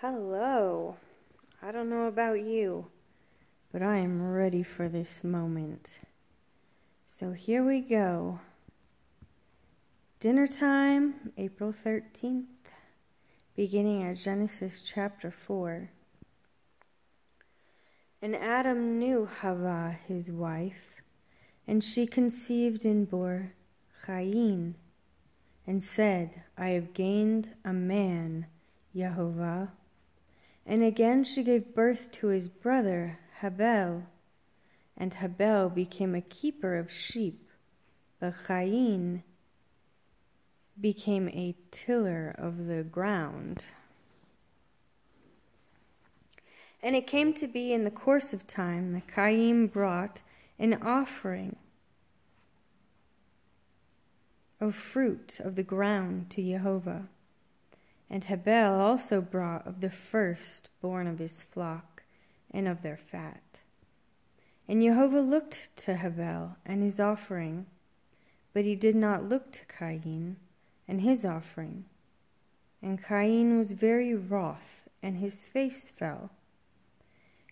Hello. I don't know about you, but I am ready for this moment. So here we go. Dinner time, April 13th, beginning at Genesis chapter 4. And Adam knew Havah his wife, and she conceived and bore Cain, and said, I have gained a man, Yehovah. And again she gave birth to his brother Habel, and Habel became a keeper of sheep, but Cain became a tiller of the ground. And it came to be in the course of time that Cain brought an offering of fruit of the ground to Yehovah. And Habel also brought of the firstborn of his flock and of their fat. And Yehovah looked to Habel and his offering, but he did not look to Cain and his offering. And Cain was very wroth, and his face fell.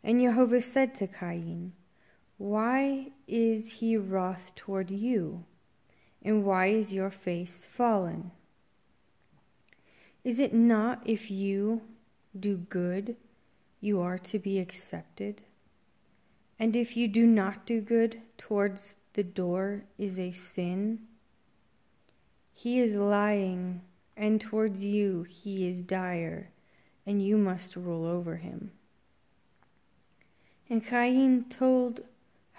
And Yehovah said to Cain, Why is he wroth toward you? And why is your face fallen? Is it not if you do good, you are to be accepted? And if you do not do good, towards the door is a sin? He is lying, and towards you he is dire, and you must rule over him. And Cain told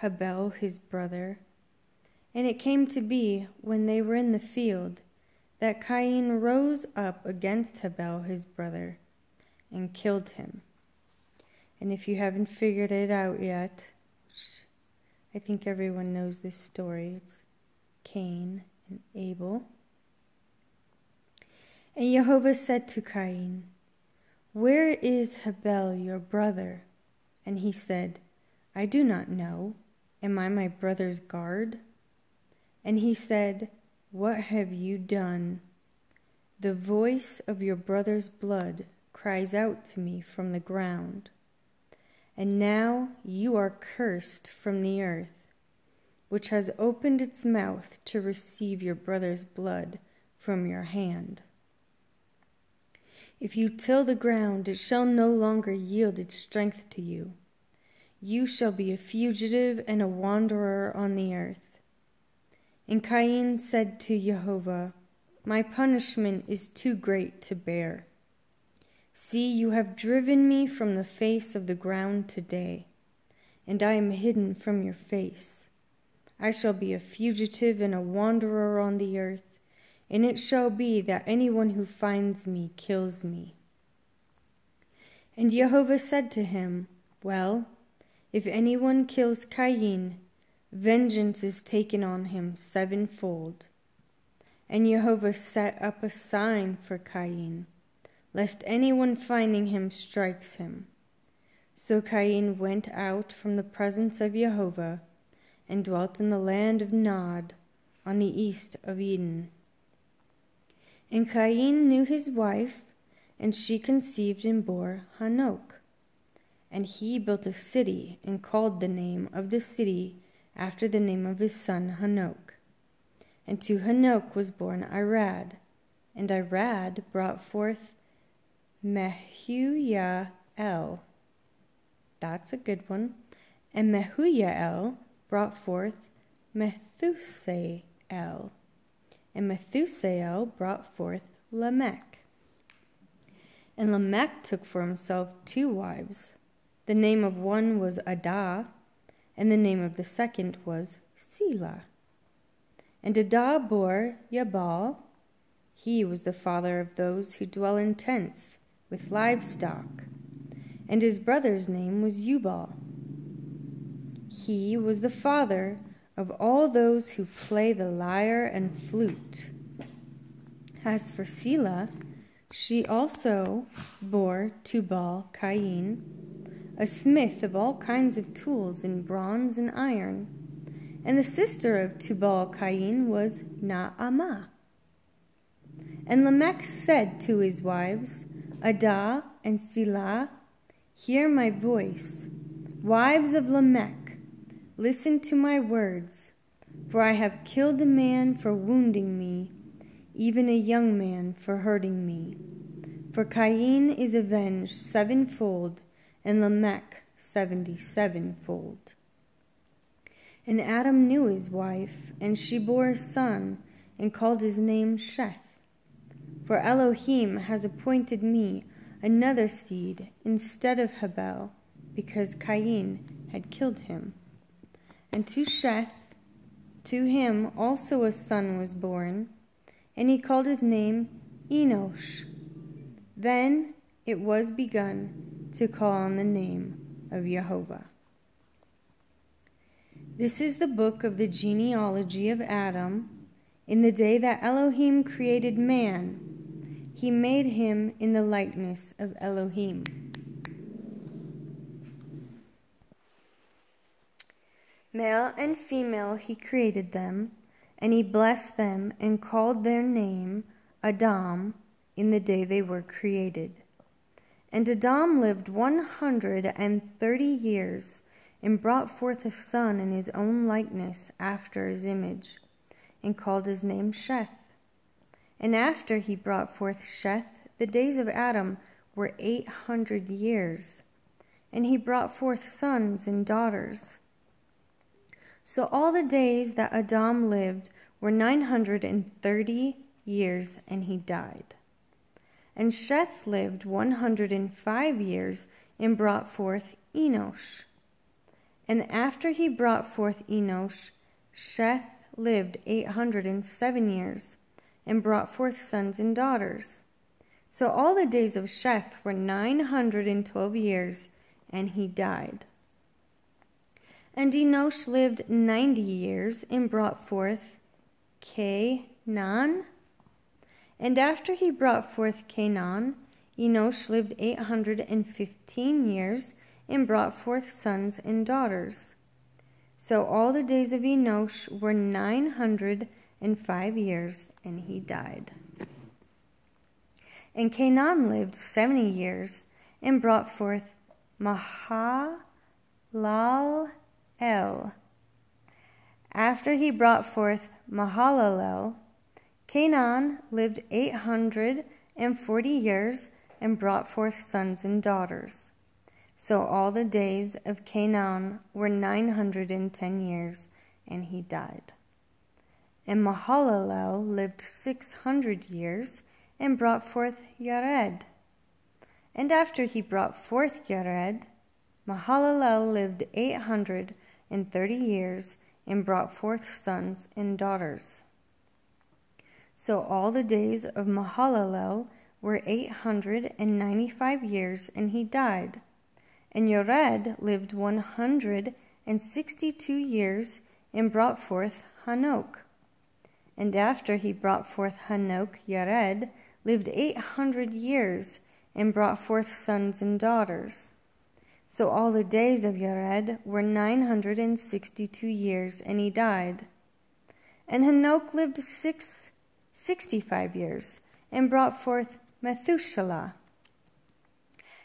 Habel his brother, and it came to be, when they were in the field, that Cain rose up against Habel his brother, and killed him. And if you haven't figured it out yet, I think everyone knows this story. It's Cain and Abel. And Yehovah said to Cain, Where is Habel your brother? And he said, I do not know. Am I my brother's guard? And he said, What have you done? The voice of your brother's blood cries out to me from the ground. And now you are cursed from the earth, which has opened its mouth to receive your brother's blood from your hand. If you till the ground, it shall no longer yield its strength to you. You shall be a fugitive and a wanderer on the earth. And Cain said to Yehovah, My punishment is too great to bear. See, you have driven me from the face of the ground today, and I am hidden from your face. I shall be a fugitive and a wanderer on the earth, and it shall be that anyone who finds me kills me. And Yehovah said to him, Well, if anyone kills Cain, vengeance is taken on him sevenfold. And Yehovah set up a sign for Cain, lest anyone finding him strikes him. So Cain went out from the presence of Yehovah, and dwelt in the land of Nod, on the east of Eden. And Cain knew his wife, and she conceived and bore Hanok. And he built a city, and called the name of the city after the name of his son Hanok. And to Hanok was born Irad, and Irad brought forth Mehujael. That's a good one. And Mehujael brought forth Methusael. And Methusael brought forth Lamech. And Lamech took for himself 2 wives. The name of one was Adah, and the name of the second was Selah. And Adah bore Jabal. He was the father of those who dwell in tents with livestock. And his brother's name was Jubal. He was the father of all those who play the lyre and flute. As for Selah, she also bore Tubal-Cain, a smith of all kinds of tools in bronze and iron. And the sister of Tubal-Cain was Naamah. And Lamech said to his wives, Adah and Selah, hear my voice. Wives of Lamech, listen to my words. For I have killed a man for wounding me, even a young man for hurting me. For Cain is avenged sevenfold, and Lamech 77-fold. And Adam knew his wife, and she bore a son, and called his name Sheth. For Elohim has appointed me another seed instead of Habel, because Cain had killed him. And to Sheth, to him also a son was born, and he called his name Enosh. Then it was begun to call on the name of Jehovah. This is the book of the genealogy of Adam. In the day that Elohim created man, he made him in the likeness of Elohim. Male and female he created them, and he blessed them and called their name Adam in the day they were created. And Adam lived 130 years, and brought forth a son in his own likeness after his image, and called his name Sheth. And after he brought forth Sheth, the days of Adam were 800 years, and he brought forth sons and daughters. So all the days that Adam lived were 930 years, and he died. And Sheth lived 105 years, and brought forth Enosh. And after he brought forth Enosh, Sheth lived 807 years, and brought forth sons and daughters. So all the days of Sheth were 912 years, and he died. And Enosh lived 90 years, and brought forth Cainan. And after he brought forth Cainan, Enosh lived 815 years, and brought forth sons and daughters. So all the days of Enosh were 905 years, and he died. And Cainan lived 70 years, and brought forth Mahalalel. After he brought forth Mahalalel, Cainan lived 840 years, and brought forth sons and daughters. So all the days of Cainan were 910 years, and he died. And Mahalalel lived 600 years, and brought forth Yared. And after he brought forth Yared, Mahalalel lived 830 years, and brought forth sons and daughters. So all the days of Mahalalel were 895 years, and he died. And Yared lived 162 years, and brought forth Hanok. And after he brought forth Hanok, Yared lived 800 years, and brought forth sons and daughters. So all the days of Yared were 962 years, and he died. And Hanok lived 65 years, and brought forth Methuselah.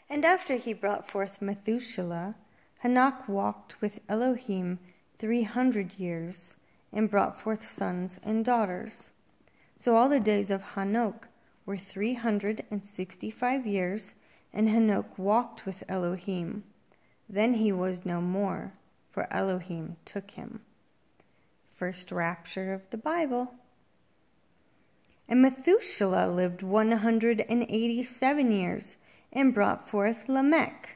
And after he brought forth Methuselah, Hanok walked with Elohim 300 years, and brought forth sons and daughters. So all the days of Hanok were 365 years, and Hanok walked with Elohim. Then he was no more, for Elohim took him. First rapture of the Bible. And Methuselah lived 187 years, and brought forth Lamech.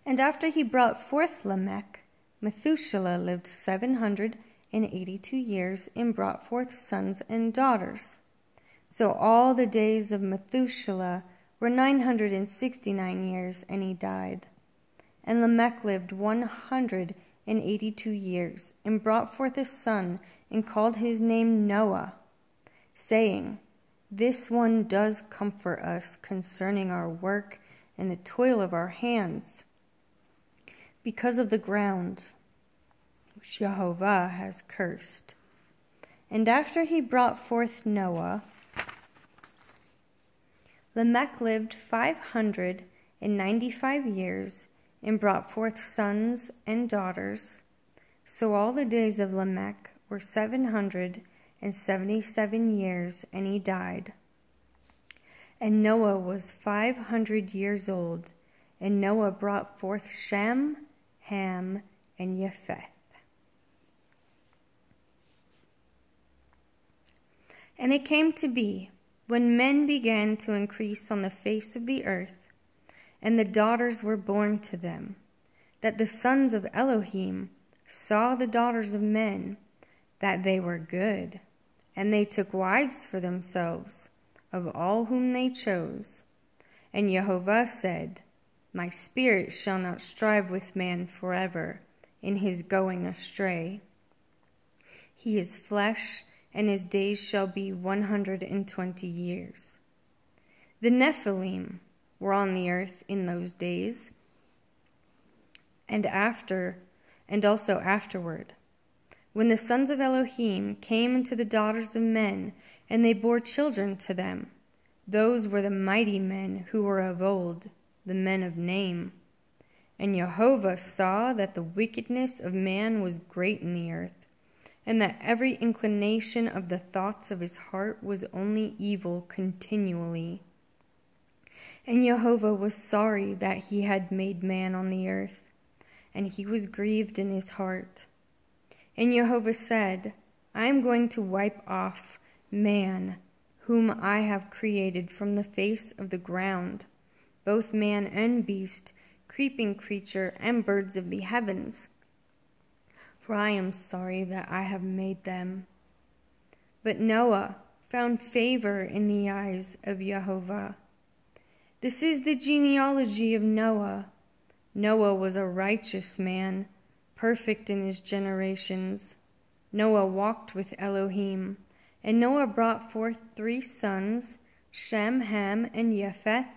And after he brought forth Lamech, Methuselah lived 782 years, and brought forth sons and daughters. So all the days of Methuselah were 969 years, and he died. And Lamech lived 182 years, and brought forth a son, and called his name Noah, saying, This one does comfort us concerning our work and the toil of our hands, because of the ground which Jehovah has cursed. And after he brought forth Noah, Lamech lived 595 years and brought forth sons and daughters. So all the days of Lamech were 777 years, and he died. And Noah was 500 years old, and Noah brought forth Shem, Ham, and Japheth. And it came to be, when men began to increase on the face of the earth, and the daughters were born to them, that the sons of Elohim saw the daughters of men, that they were good, and they took wives for themselves, of all whom they chose. And Jehovah said, My spirit shall not strive with man forever in his going astray. He is flesh, and his days shall be 120 years. The Nephilim were on the earth in those days, and also afterward, when the sons of Elohim came into the daughters of men, and they bore children to them. Those were the mighty men who were of old, the men of name. And Jehovah saw that the wickedness of man was great in the earth, and that every inclination of the thoughts of his heart was only evil continually. And Jehovah was sorry that he had made man on the earth, and he was grieved in his heart. And Jehovah said, I am going to wipe off man, whom I have created from the face of the ground, both man and beast, creeping creature, and birds of the heavens. For I am sorry that I have made them. But Noah found favor in the eyes of Jehovah. This is the genealogy of Noah. Noah was a righteous man, perfect in his generations. Noah walked with Elohim, and Noah brought forth 3 sons, Shem, Ham, and Japheth.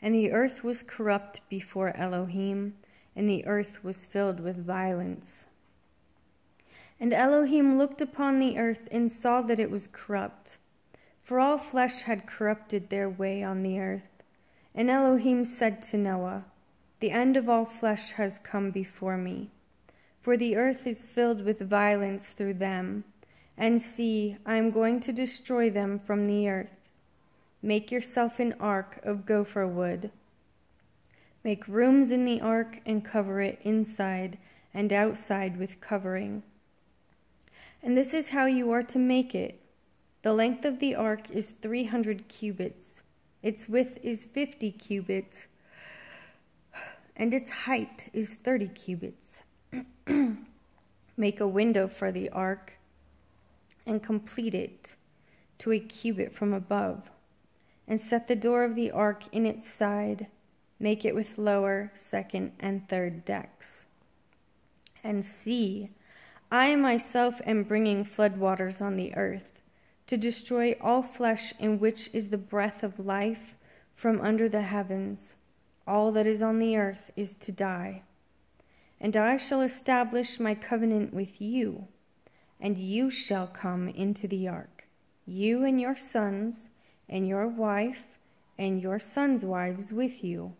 And the earth was corrupt before Elohim, and the earth was filled with violence. And Elohim looked upon the earth and saw that it was corrupt, for all flesh had corrupted their way on the earth. And Elohim said to Noah, The end of all flesh has come before me, for the earth is filled with violence through them. And see, I am going to destroy them from the earth. Make yourself an ark of gopher wood. Make rooms in the ark and cover it inside and outside with covering. And this is how you are to make it. The length of the ark is 300 cubits. Its width is 50 cubits. And its height is 30 cubits. Make a window for the ark and complete it to a cubit from above. And set the door of the ark in its side. Make it with lower, second, and third decks. And see, I myself am bringing floodwaters on the earth, to destroy all flesh in which is the breath of life from under the heavens. All that is on the earth is to die. And I shall establish my covenant with you, and you shall come into the ark, you and your sons, and your wife, and your sons' wives with you.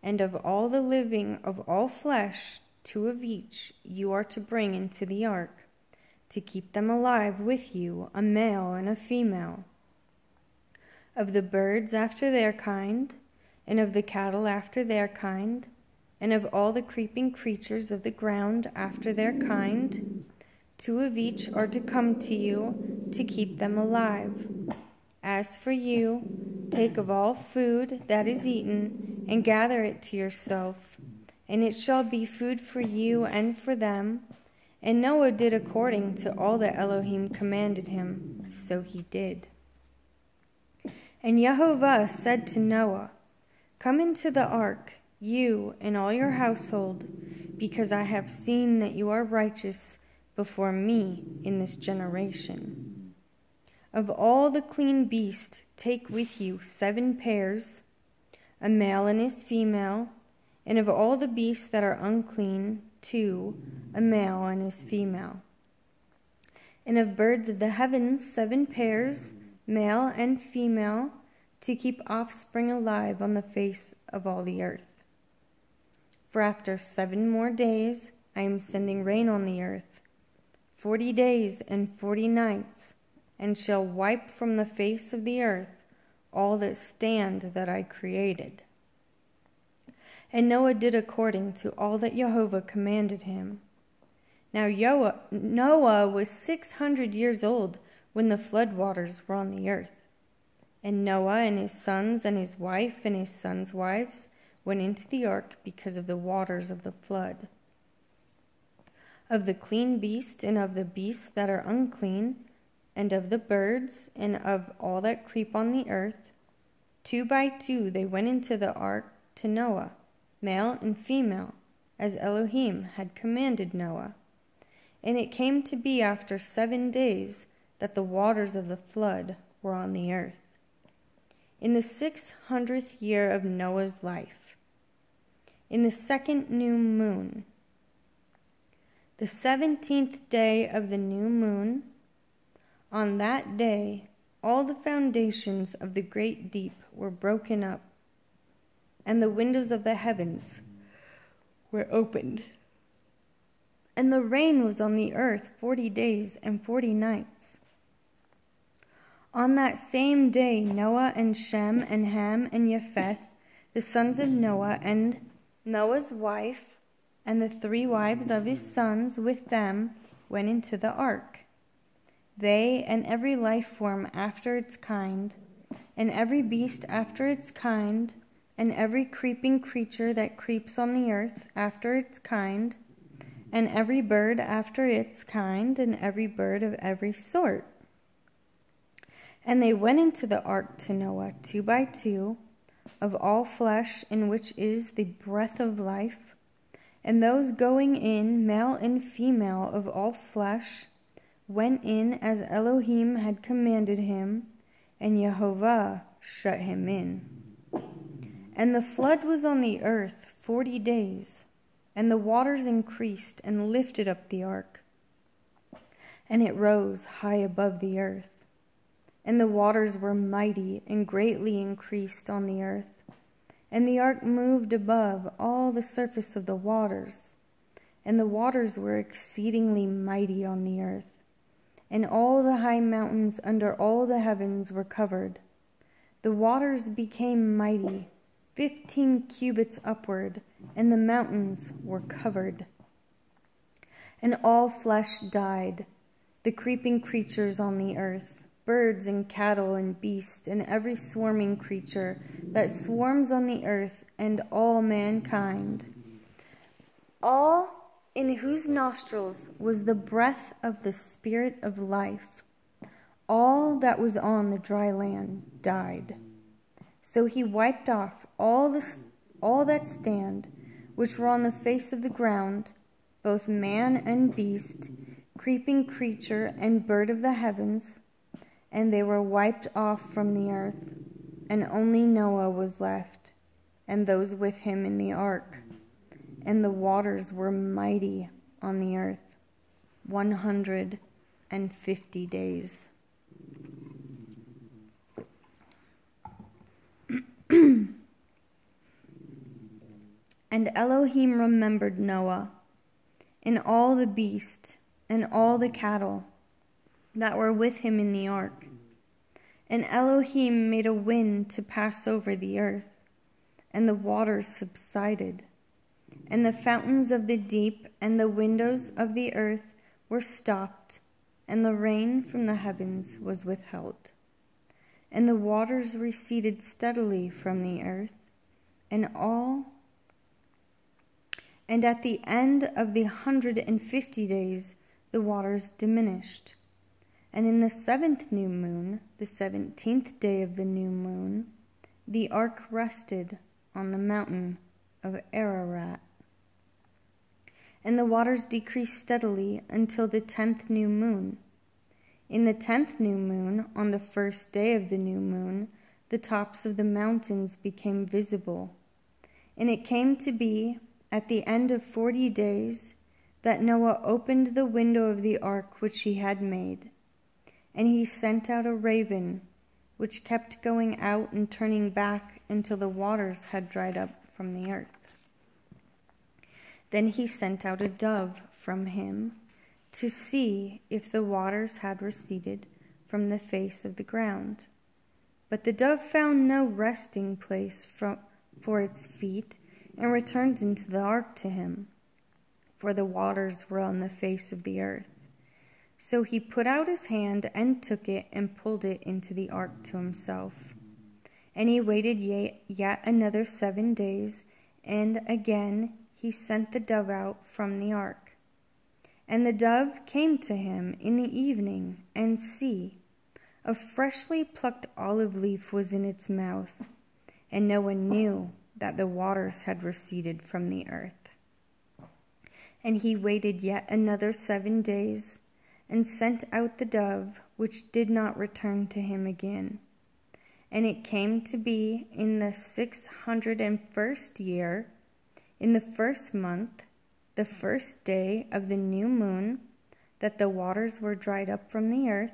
And of all the living of all flesh, 2 of each you are to bring into the ark, to keep them alive with you, a male and a female. Of the birds after their kind, and of the cattle after their kind, and of all the creeping creatures of the ground after their kind, 2 of each are to come to you, to keep them alive. As for you, take of all food that is eaten, and gather it to yourself, and it shall be food for you and for them. And Noah did according to all that Elohim commanded him, so he did. And Jehovah said to Noah, Come into the ark, you and all your household, because I have seen that you are righteous before me in this generation. Of all the clean beasts, take with you 7 pairs, a male and his female, and of all the beasts that are unclean, 2, a male and his female. And of birds of the heavens, 7 pairs, male and female, to keep offspring alive on the face of all the earth. For after 7 more days I am sending rain on the earth, 40 days and 40 nights, and shall wipe from the face of the earth all that stand that I created. And Noah did according to all that Jehovah commanded him. Now Noah was 600 years old when the flood waters were on the earth. And Noah and his sons and his wife and his sons' wives went into the ark because of the waters of the flood. Of the clean beast and of the beasts that are unclean, and of the birds and of all that creep on the earth, 2 by 2 they went into the ark to Noah, male and female, as Elohim had commanded Noah. And it came to be after 7 days that the waters of the flood were on the earth. In the 600th year of Noah's life, in the 2nd new moon, the 17th day of the new moon, on that day all the foundations of the great deep were broken up, and the windows of the heavens were opened. And the rain was on the earth 40 days and 40 nights. On that same day Noah and Shem and Ham and Japheth, the sons of Noah, and Noah's wife, and the 3 wives of his sons with them, went into the ark. They and every life form after its kind, and every beast after its kind, and every creeping creature that creeps on the earth after its kind, and every bird after its kind, and every bird of every sort. And they went into the ark to Noah 2 by 2, of all flesh in which is the breath of life, and those going in, male and female of all flesh, went in as Elohim had commanded him, and Jehovah shut him in. And the flood was on the earth 40 days, and the waters increased and lifted up the ark, and it rose high above the earth. And the waters were mighty and greatly increased on the earth, and the ark moved above all the surface of the waters, and the waters were exceedingly mighty on the earth, and all the high mountains under all the heavens were covered. The waters became mighty, 15 cubits upward, and the mountains were covered. And all flesh died, the creeping creatures on the earth, birds and cattle and beasts, and every swarming creature that swarms on the earth, and all mankind, all in whose nostrils was the breath of the Spirit of life. All that was on the dry land died. So he wiped off all that stand, which were on the face of the ground, both man and beast, creeping creature and bird of the heavens, and they were wiped off from the earth, and only Noah was left, and those with him in the ark. And the waters were mighty on the earth 150 days. And Elohim remembered Noah, and all the beasts, and all the cattle that were with him in the ark. And Elohim made a wind to pass over the earth, and the waters subsided. And the fountains of the deep and the windows of the earth were stopped, and the rain from the heavens was withheld. And the waters receded steadily from the earth, and at the end of the 150 days the waters diminished. And in the 7th new moon, the 17th day of the new moon, the ark rested on the mountain of Ararat. And the waters decreased steadily until the 10th new moon. In the 10th new moon, on the 1st day of the new moon, the tops of the mountains became visible. And it came to be, at the end of 40 days, that Noah opened the window of the ark which he had made. And he sent out a raven, which kept going out and turning back until the waters had dried up from the earth. Then he sent out a dove from him to see if the waters had receded from the face of the ground. But the dove found no resting place for its feet, and returned into the ark to him, for the waters were on the face of the earth. So he put out his hand and took it and pulled it into the ark to himself. And he waited yet another 7 days, and again he sent the dove out from the ark. And the dove came to him in the evening, and see, a freshly plucked olive leaf was in its mouth, and no one knew that the waters had receded from the earth. And he waited yet another 7 days, and sent out the dove, which did not return to him again. And it came to be in the 601st year, in the 1st month, the 1st day of the new moon, that the waters were dried up from the earth.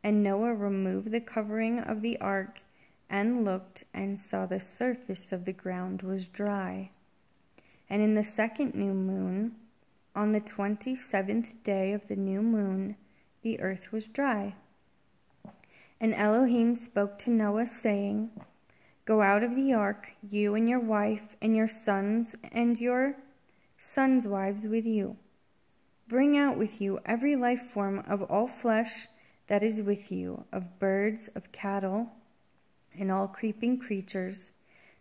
And Noah removed the covering of the ark, and looked, and saw the surface of the ground was dry. And in the 2nd new moon, on the 27th day of the new moon, the earth was dry. And Elohim spoke to Noah, saying, Go out of the ark, you and your wife, and your sons wives with you. Bring out with you every life form of all flesh that is with you, of birds, of cattle, and all creeping creatures,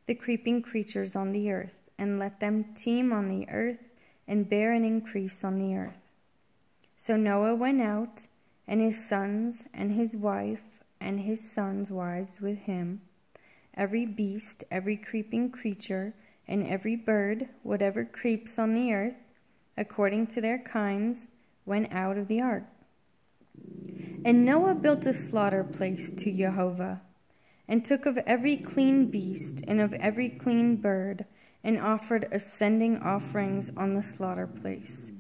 the creeping creatures on the earth, and let them teem on the earth, and bear an increase on the earth. So Noah went out, and his sons, and his wife, and his sons' wives with him. Every beast, every creeping creature, and every bird, whatever creeps on the earth, according to their kinds, went out of the ark. And Noah built a slaughter place to Jehovah, and took of every clean beast, and of every clean bird, and offered ascending offerings on the slaughter place.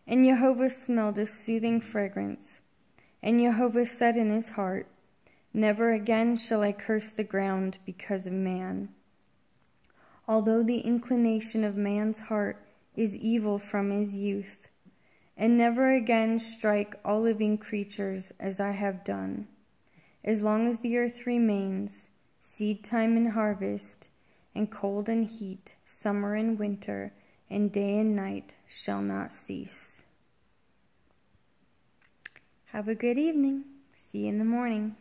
And Jehovah smelled a soothing fragrance. And Jehovah said in his heart, Never again shall I curse the ground because of man. Although the inclination of man's heart is evil from his youth, and never again strike all living creatures as I have done. As long as the earth remains, seed time and harvest, and cold and heat, summer and winter, and day and night shall not cease. Have a good evening. See you in the morning.